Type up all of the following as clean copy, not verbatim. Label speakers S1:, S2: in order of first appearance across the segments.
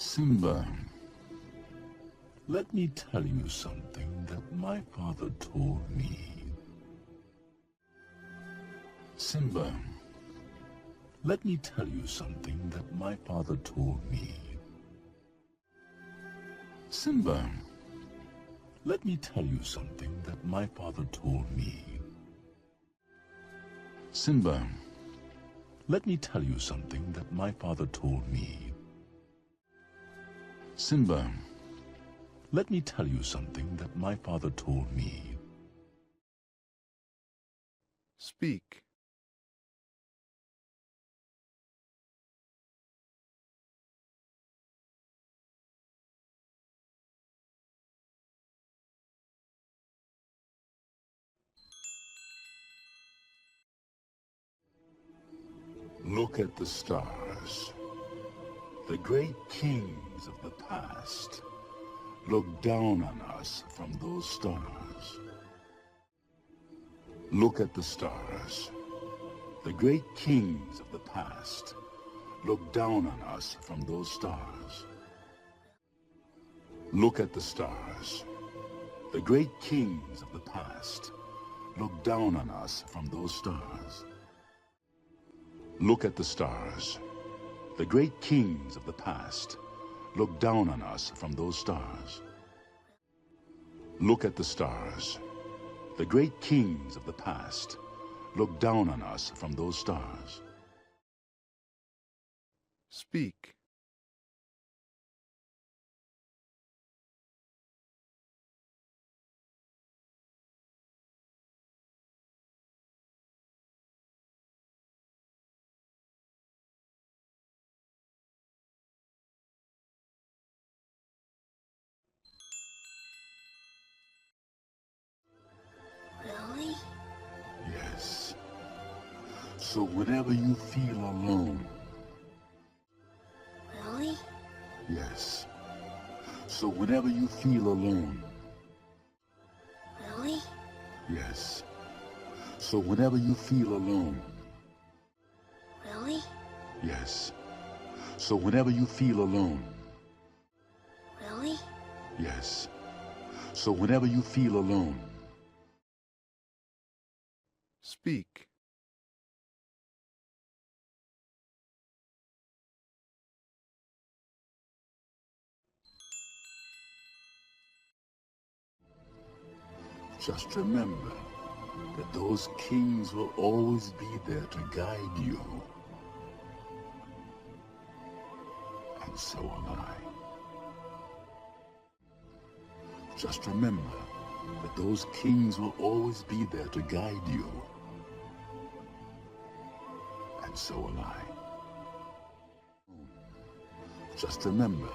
S1: Simba, let me tell you something that my father told me. Simba, let me tell you something that my father told me. Simba, let me tell you something that my father told me. Simba, let me tell you something that my father told me. Simba, let me tell you something that my father told me.
S2: Speak.
S1: Look at the stars. The great kings of the past look down on us from those stars. Look at the stars. The great kings of the past look down on us from those stars. Look at the stars. The great kings of the past look down on us from those stars. Look at the stars. The great kings of the past look down on us from those stars. Look at the stars. The great kings of the past look down on us from those stars.
S2: Speak.
S3: Really?
S1: Yes. So whenever you feel alone,
S3: Really?
S1: yes. So whenever you feel alone,
S3: Really?
S1: yes. So whenever you feel alone,
S3: Really?
S1: yes. So whenever you feel alone,
S3: Really?
S1: yes. So whenever you feel alone,
S2: Speak.
S1: just remember that those kings will always be there to guide you. And so am I. Just remember that those kings will always be there to guide you. And so am I. Just remember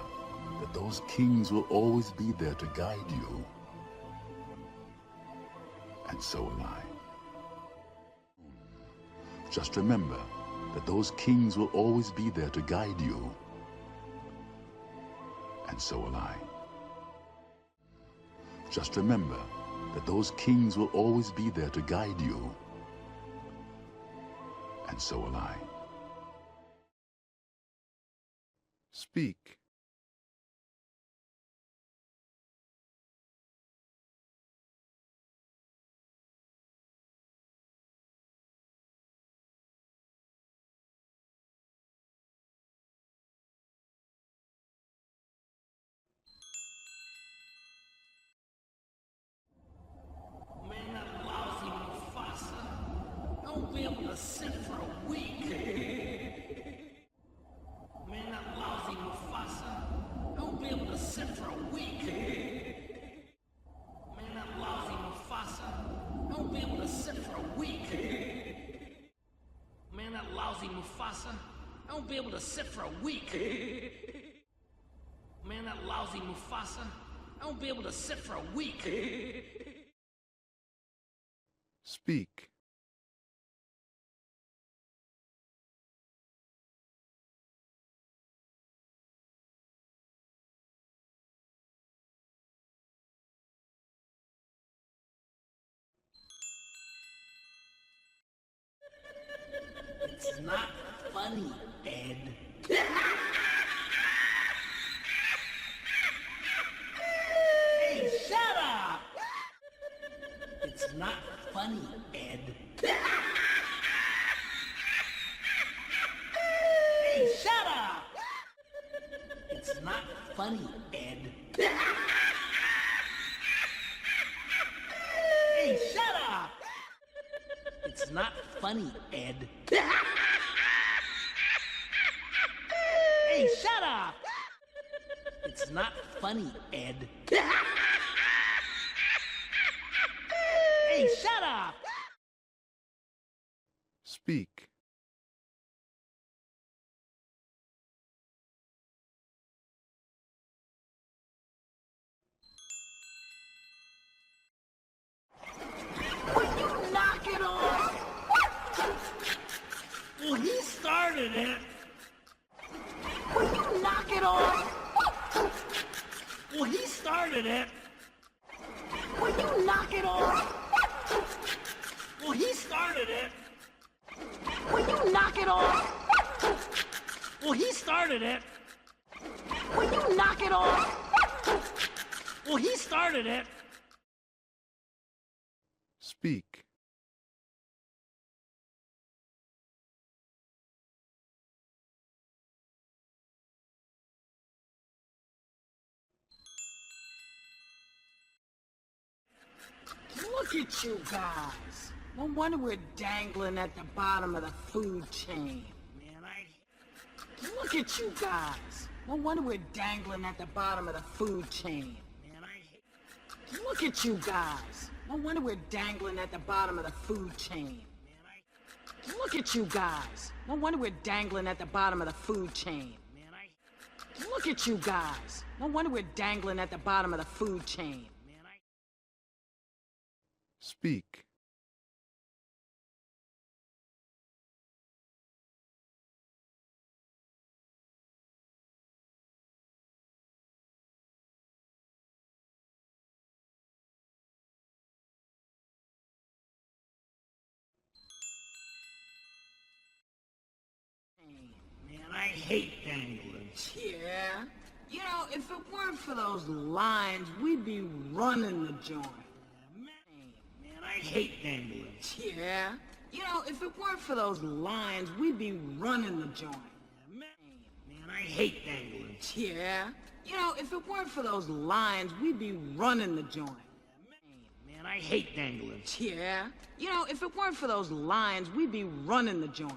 S1: that those kings will always be there to guide you. And so am I. Just remember that those kings will always be there to guide you. And so will I. Just remember that those kings will always be there to guide you. And so will I.
S2: Speak.
S4: Man, that lousy Mufasa. Don't be able to sit for a week. Man, that lousy Mufasa. Don't be able to sit for a week. Man, that lousy Mufasa. Don't be able to sit for a week. Man, that lousy Mufasa. Don't be able to sit for a week. Man, that lousy Mufasa. Don't be able to sit for a week.
S2: Speak.
S4: It's not funny, Ed. not funny, Ed. Hey, shut up! It's not funny, Ed. Hey, shut up! It's not funny, Ed. Hey, shut up! It's not funny, Ed. Hey, shut up!
S2: Speak.
S4: Knock it off! Well, he started it. Will you knock it off? Well, he started it. Will you knock it off? Well, he started it. Will you knock it off? Well, he started it. Will you knock it off? Well, he started it.
S2: Speak.
S4: Look at you guys. No wonder we're dangling at the bottom of the food chain. Look at you guys. No wonder we're dangling at the bottom of the food chain. Look at you guys. No wonder we're dangling at the bottom of the food chain. Look at you guys. No wonder we're dangling at the bottom of the food chain. Look at you guys. No wonder we're dangling at the bottom of the food chain.
S2: Speak.
S4: Man, I hate dangling. Yeah. You know, if it weren't for those lines, we'd be running the joint. Man, I hate dangling. Yeah. You know, if it weren't for those lines, we'd be running the joint. Man, I hate dangling. Yeah. You know, if it weren't for those lines, we'd be running the joint. Man, I hate dangling. Yeah. You know, if it weren't for those lines, we'd be running the joint.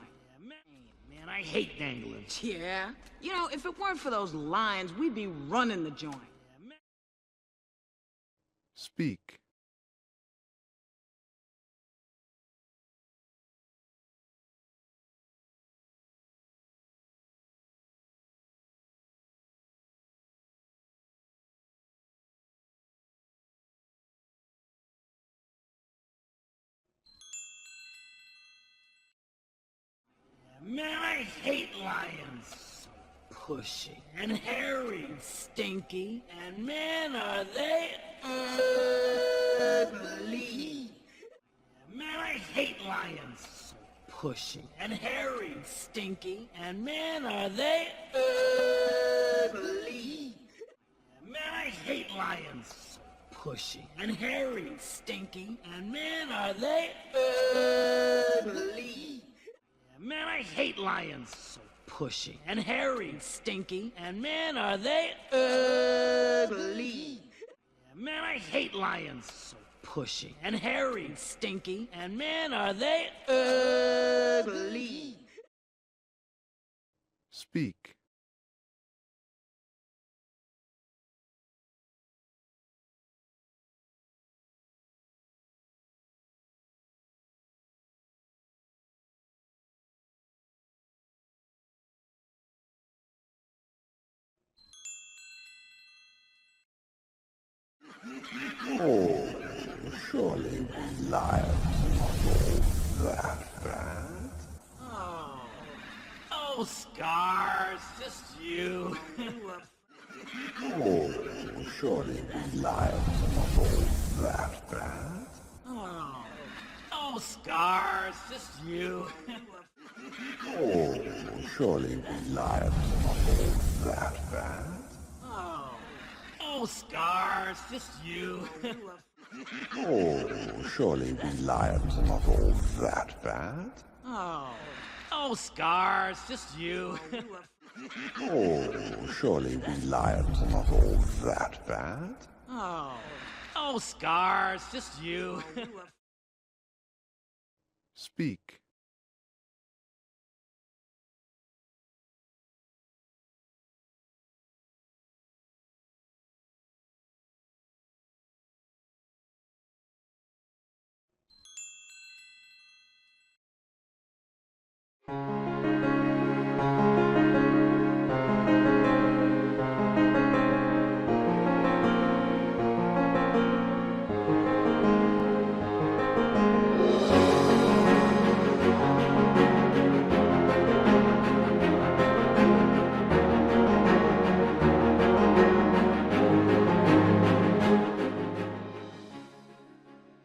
S4: Man, I hate dangling. Yeah. You know, if it weren't for those lines, we'd be running the joint.
S2: Speak.
S4: Man, I hate lions. So pushy and hairy and stinky. And man, are they ugly. Man, I hate lions. So pushy and hairy and stinky. And man, are they ugly. Man, I hate lions. So pushy and hairy and stinky. And man, are they ugly. Man, I hate lions. So pushy and hairy and stinky. And man, are they ugly. Man, I hate lions. So pushy and hairy and stinky. And man, are they ugly.
S2: Speak.
S5: Oh, surely we lions are not all that bad.
S4: Oh, Scars, just you.
S5: Oh, surely we lions are not all that bad.
S4: Oh, Scars, just you.
S5: Oh, surely we lions are not all that bad.
S4: Oh, Scars, just you.
S5: Oh, surely we lions are not all that bad.
S4: Oh, Scars, just you.
S5: Oh, surely we lions are not all that bad.
S4: Oh, Scars, just you.
S2: Speak.